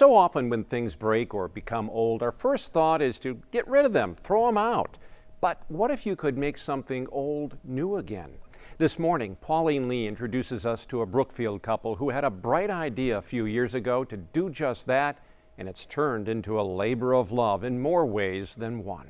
So often when things break or become old, our first thought is to get rid of them, throw them out. But what if you could make something old new again? This morning, Pauleen Lee introduces us to a Brookfield couple who had a bright idea a few years ago to do just that, and it's turned into a labor of love in more ways than one.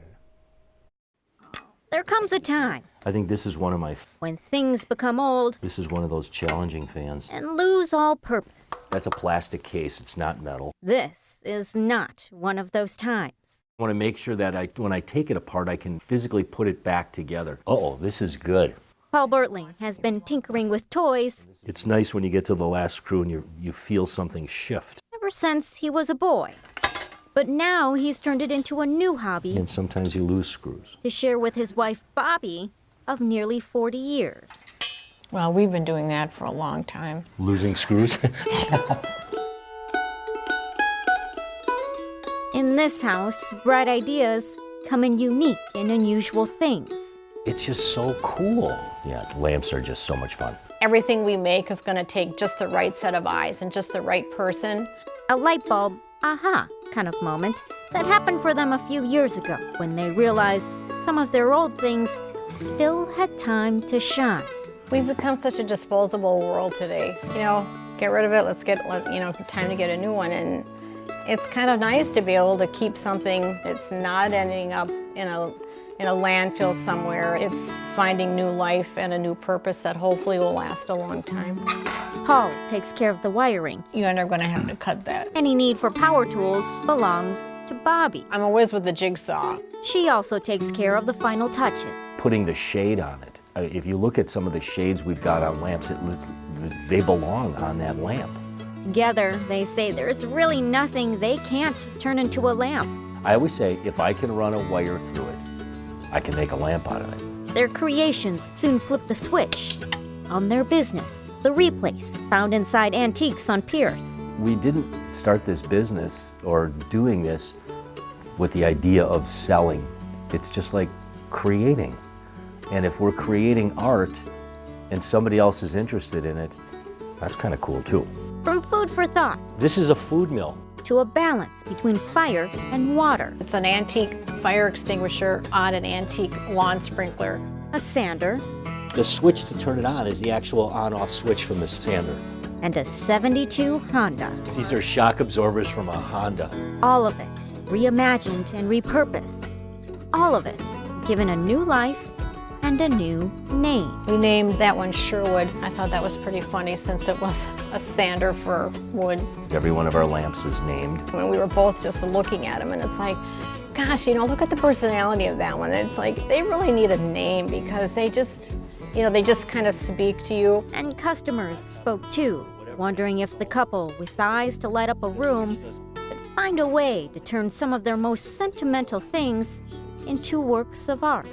There comes a time I think this is one of my... when things become old This is one of those challenging fans. and lose all purpose. That's a plastic case, it's not metal. This is not one of those times. I want to make sure that when I take it apart, I can physically put it back together. Uh-oh, this is good. Paul Bertling has been tinkering with toys It's nice when you get to the last screw and you feel something shift. ever since he was a boy. But now he's turned it into a new hobby And sometimes you lose screws. to share with his wife, Bobby, of nearly 40 years. Well, we've been doing that for a long time. Losing screws? In this house, bright ideas come in unique and unusual things. It's just so cool. Yeah, lamps are just so much fun. Everything we make is going to take just the right set of eyes and just the right person. A light bulb, aha, kind of moment that happened for them a few years ago when they realized some of their old things still had time to shine. We've become such a disposable world today. You know, get rid of it, time to get a new one. And it's kind of nice to be able to keep something that's not ending up in a landfill somewhere. It's finding new life and a new purpose that hopefully will last a long time. Paul takes care of the wiring. You are going to have to cut that. Any need for power tools belongs to Bobby. I'm a whiz with the jigsaw. She also takes care of the final touches. Putting the shade on it. If you look at some of the shades we've got on lamps, they belong on that lamp. Together, they say there's really nothing they can't turn into a lamp. I always say, if I can run a wire through it, I can make a lamp out of it. Their creations soon flip the switch on their business, The Replace, found inside Antiques on Pierce. We didn't start this business or doing this with the idea of selling. It's just like creating. And if we're creating art and somebody else is interested in it, that's kind of cool too. From food for thought This is a food mill. to a balance between fire and water, It's an antique fire extinguisher on an antique lawn sprinkler. a sander, The switch to turn it on is the actual on-off switch from the sander. and a 72 Honda. These are shock absorbers from a Honda. All of it reimagined and repurposed. All of it given a new life and a new name. We named that one Sherwood. I thought that was pretty funny since it was a sander for wood. Every one of our lamps is named. When we were both just looking at them, and it's like, gosh, look at the personality of that one. It's like they really need a name because they just kind of speak to you. And customers spoke too, wondering if the couple with eyes to light up a room could find a way to turn some of their most sentimental things into works of art.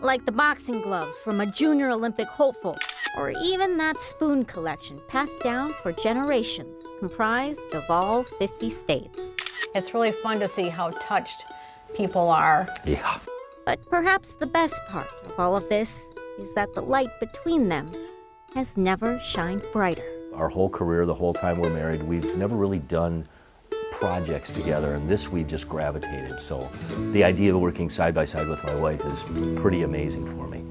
Like the boxing gloves from a junior Olympic hopeful, or even that spoon collection passed down for generations, comprised of all 50 states. It's really fun to see how touched people are. Yeah. But perhaps the best part of all of this is that the light between them has never shined brighter. Our whole career, the whole time we're married, we've never really done projects together, and this we just gravitated. So the idea of working side by side with my wife is pretty amazing for me.